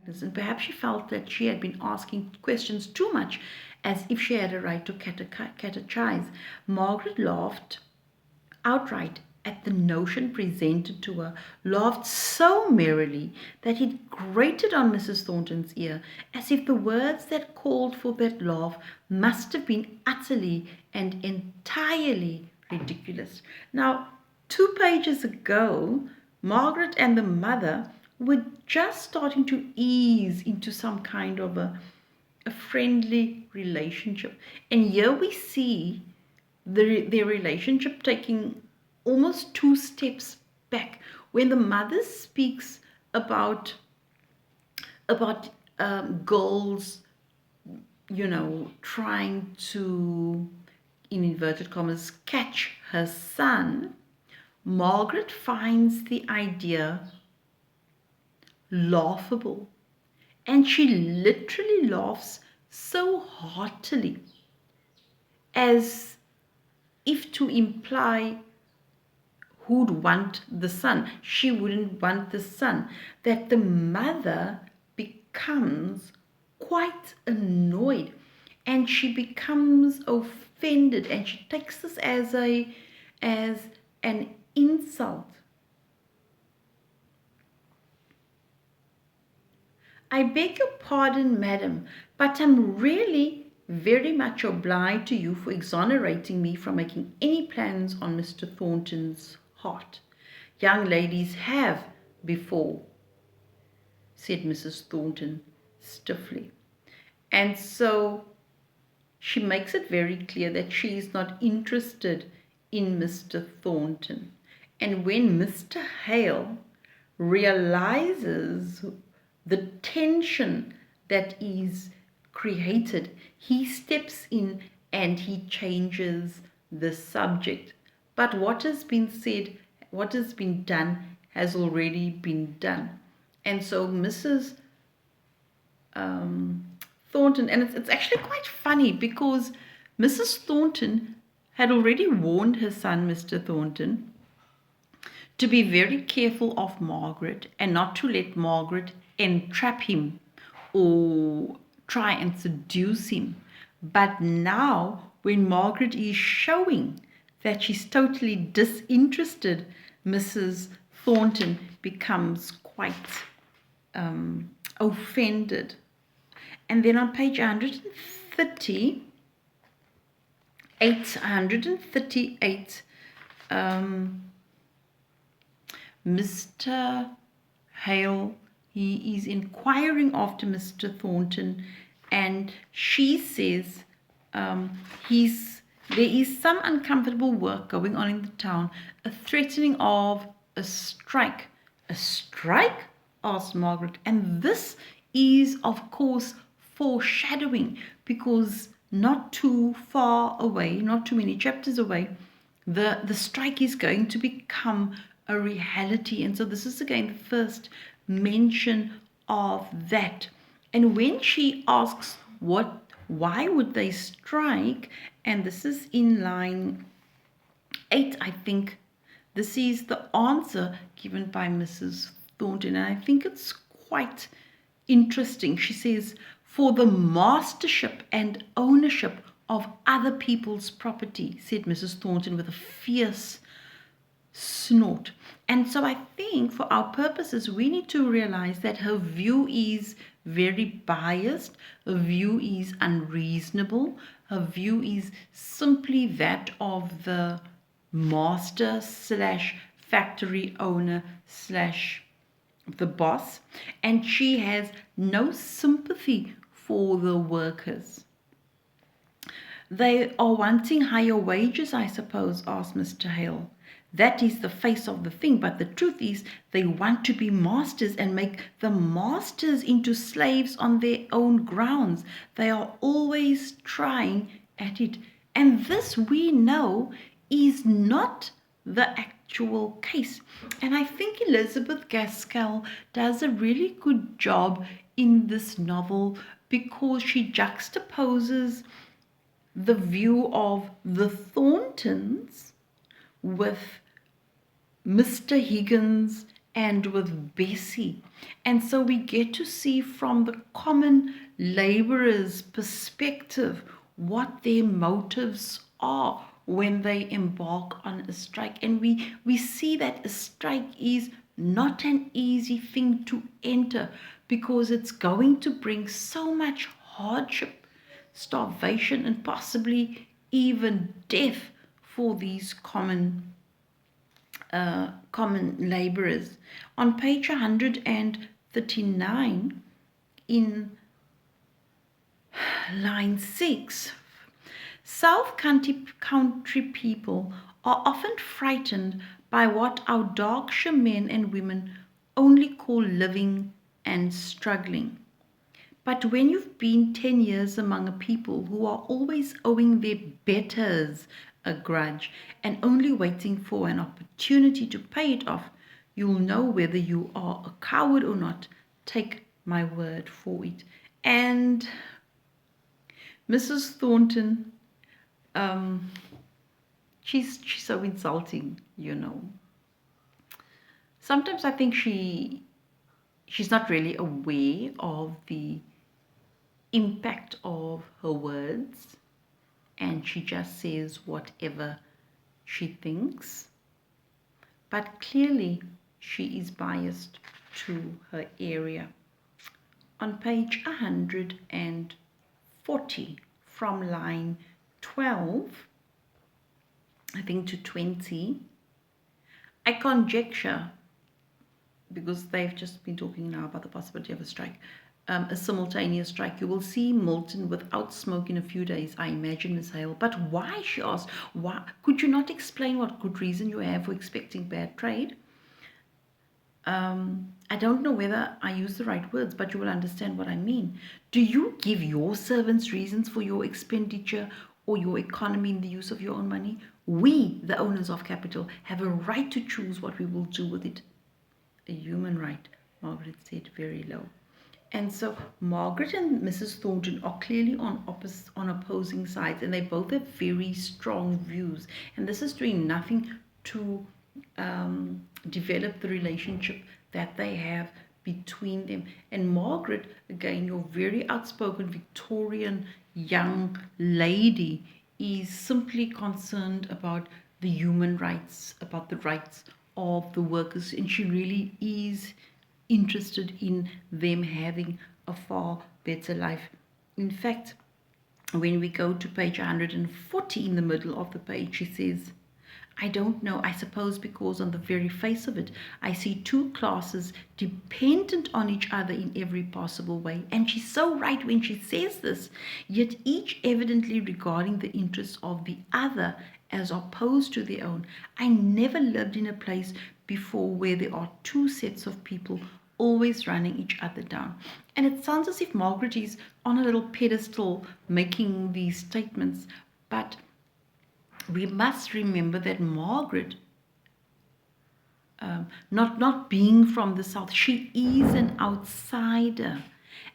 and perhaps she felt that she had been asking questions too much, as if she had a right to catechize. Margaret laughed outright at the notion presented to her, laughed so merrily that it grated on Mrs. Thornton's ear, as if the words that called for that laugh must have been utterly and entirely ridiculous. Now, 2 pages ago, Margaret and the mother were just starting to ease into some kind of a friendly relationship. And here we see their relationship taking almost 2 steps back when the mother speaks about girls, trying to, in inverted commas, catch her son. Margaret finds the idea laughable, and she literally laughs so heartily, as if to imply who'd want the son. She wouldn't want the son. That the mother becomes quite annoyed, and she becomes offended, and she takes this as an insult. "I beg your pardon, madam, but I'm really very much obliged to you for exonerating me from making any plans on Mr. Thornton's heart. Young ladies have before," said Mrs. Thornton stiffly. And so she makes it very clear that she is not interested in Mr. Thornton. And when Mr. Hale realizes the tension that is created, he steps in and he changes the subject. But what has been said, what has been done, has already been done. And so Mrs. Thornton, and it's actually quite funny, because Mrs. Thornton had already warned her son, Mr. Thornton, to be very careful of Margaret and not to let Margaret entrap him or try and seduce him. But now, when Margaret is showing that she's totally disinterested, Mrs. Thornton becomes quite offended. And then on page 138, Mr. Hale, he is inquiring after Mr. Thornton, and she says there is some uncomfortable work going on in the town, a threatening of a strike. "A strike?" asked Margaret. And this is, of course, foreshadowing, because not too far away, not too many chapters away, the strike is going to become a reality. And so this is again the first mention of that. And when she asks why would they strike, and this is in line 8, I think, this is the answer given by Mrs. Thornton, and I think it's quite interesting. She says, "For the mastership and ownership of other people's property," said Mrs. Thornton with a fierce snort. And so I think for our purposes, we need to realize that her view is very biased. Her view is unreasonable. Her view is simply that of the master / factory owner / the boss. And she has no sympathy for the workers. "They are wanting higher wages, I suppose?" asked Mr. Hale. "That is the face of the thing, but the truth is they want to be masters and make the masters into slaves on their own grounds. They are always trying at it." And this, we know, is not the actual case. And I think Elizabeth Gaskell does a really good job in this novel, because she juxtaposes the view of the Thorntons with Mr. Higgins and with Bessie. And so we get to see from the common laborers' perspective what their motives are when they embark on a strike. And we see that a strike is not an easy thing to enter because it's going to bring so much hardship, starvation, and possibly even death for these common laborers. On page 139, in line 6, South country people are often frightened by what our Darkshire men and women only call living and struggling. But when you've been 10 years among a people who are always owing their betters a grudge and only waiting for an opportunity to pay it off, you'll know whether you are a coward or not. Take my word for it. And Mrs. Thornton, she's so insulting, Sometimes I think she's not really aware of the impact of her words, and she just says whatever she thinks. But clearly she is biased to her area. On page 140, from line 12, I think, to 20, I conjecture, because they've just been talking now about the possibility of a strike, a simultaneous strike. You will see Milton without smoke in a few days, I imagine, Miss Hale. But why, she asked, why? Could you not explain what good reason you have for expecting bad trade? I don't know whether I use the right words, but you will understand what I mean. Do you give your servants reasons for your expenditure or your economy in the use of your own money? We, the owners of capital, have a right to choose what we will do with it. A human right, Margaret said very low. And so Margaret and Mrs. Thornton are clearly on opposing sides, and they both have very strong views. And this is doing nothing to develop the relationship that they have between them. And Margaret, again, your very outspoken Victorian young lady, is simply concerned about the human rights, about the rights of the workers, and she really is interested in them having a far better life. In fact, when we go to page 140, in the middle of the page, she says, I don't know, I suppose because on the very face of it, I see two classes dependent on each other in every possible way. And she's so right when she says this, yet each evidently regarding the interests of the other as opposed to their own. I never lived in a place before where there are two sets of people always running each other down. And it sounds as if Margaret is on a little pedestal making these statements, but we must remember that Margaret, not being from the South, she is an outsider.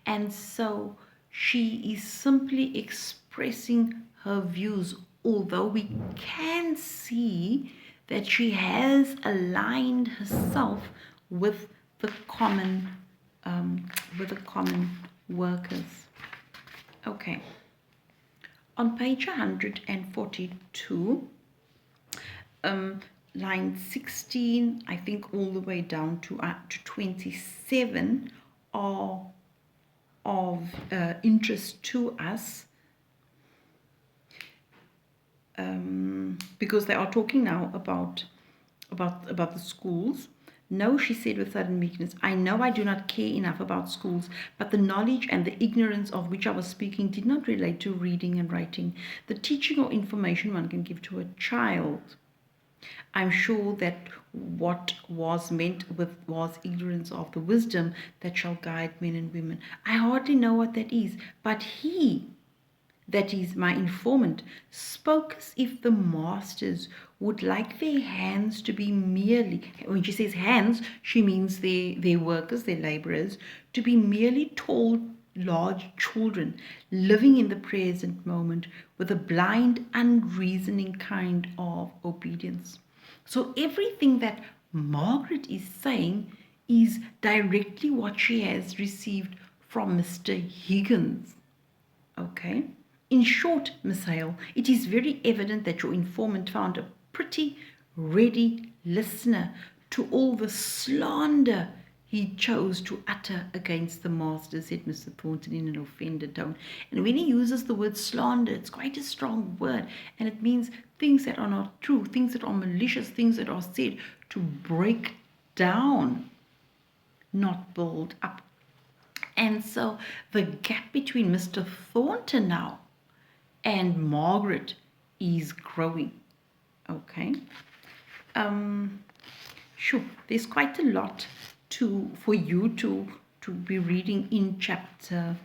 And so she is simply expressing her views, although we can see that she has aligned herself with the common workers. Okay. On page 142, line 16, I think all the way down to 27 are of interest to us, because they are talking now about the schools. No, she said with sudden meekness, I know I do not care enough about schools, but the knowledge and the ignorance of which I was speaking did not relate to reading and writing, the teaching or information one can give to a child. I'm sure that what was meant was ignorance of the wisdom that shall guide men and women. I hardly know what that is, but he, that is my informant, spoke as if the masters would like their hands to be merely, when she says hands, she means their workers, their laborers, to be merely tall, large children living in the present moment with a blind, unreasoning kind of obedience. So everything that Margaret is saying is directly what she has received from Mr. Higgins. Okay? In short, Miss Hale, it is very evident that your informant found a pretty ready listener to all the slander he chose to utter against the master, said Mr. Thornton in an offended tone. And when he uses the word slander, it's quite a strong word, and it means things that are not true, things that are malicious, things that are said to break down, not build up. And so the gap between Mr. Thornton now and Margaret is growing. Okay. Sure, there's quite a lot for you to be reading in chapter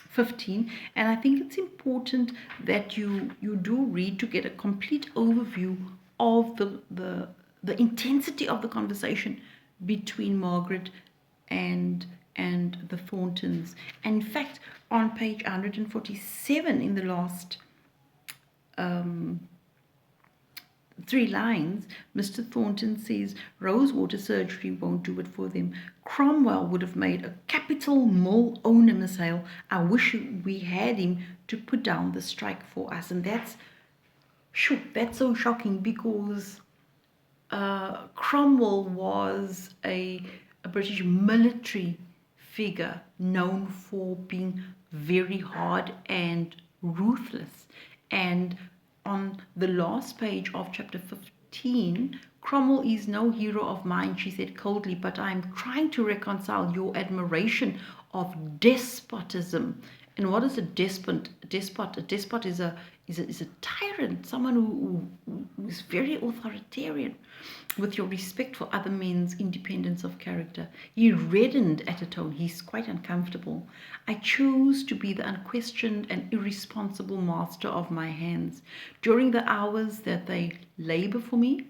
15, and I think it's important that you do read to get a complete overview of the intensity of the conversation between Margaret and the Thorntons. And in fact, on page 147 in the last 3 lines, Mr. Thornton says Rosewater surgery won't do it for them. Cromwell would have made a capital mill owner, Miss Hale. I wish we had him to put down the strike for us. And that's so shocking, because Cromwell was a British military figure known for being very hard and ruthless. And on the last page of chapter 15, Cromwell is no hero of mine, she said coldly, but I am trying to reconcile your admiration of despotism. And what is a despot? A despot is a tyrant, someone who is very authoritarian, with your respect for other men's independence of character. He reddened at a tone. He's quite uncomfortable. I choose to be the unquestioned and irresponsible master of my hands during the hours that they labor for me.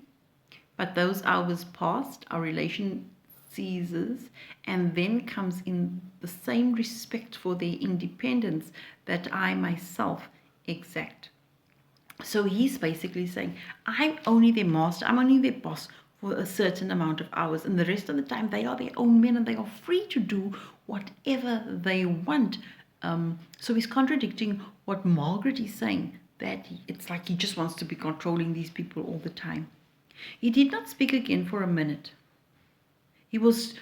But those hours passed, our relation ceases, and then comes in the same respect for their independence that I myself exact. So he's basically saying, I'm only their master, I'm only their boss for a certain amount of hours, and the rest of the time they are their own men and they are free to do whatever they want. So he's contradicting what Margaret is saying, that it's like he just wants to be controlling these people all the time. He did not speak again for a minute. He was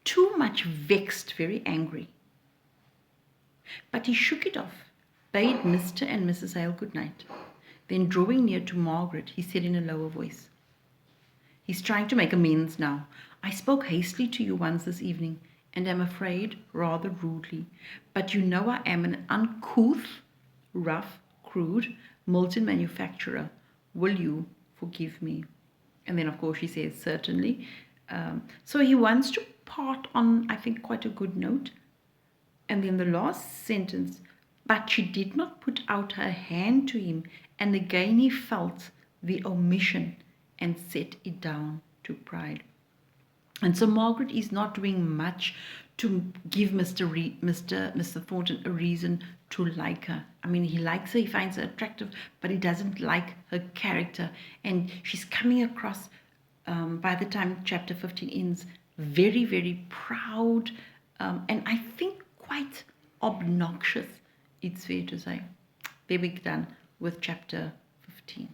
too much vexed, very angry. But he shook it off, bade Mr. and Mrs. Hale good night. Then, drawing near to Margaret, he said in a lower voice, he's trying to make amends now. I spoke hastily to you once this evening, and am afraid rather rudely. But you know I am an uncouth, rough, crude Milton manufacturer. Will you forgive me? And then, of course, she says, certainly. So he wants to part on, I think, quite a good note. And then the last sentence, but she did not put out her hand to him, and again he felt the omission and set it down to pride. And so Margaret is not doing much to give Mr. Thornton a reason to like her. I mean, he likes her, he finds her attractive, but he doesn't like her character. And she's coming across, by the time chapter 15 ends, very, very proud, and I think quite obnoxious, it's fair to say. There we're done with chapter 15.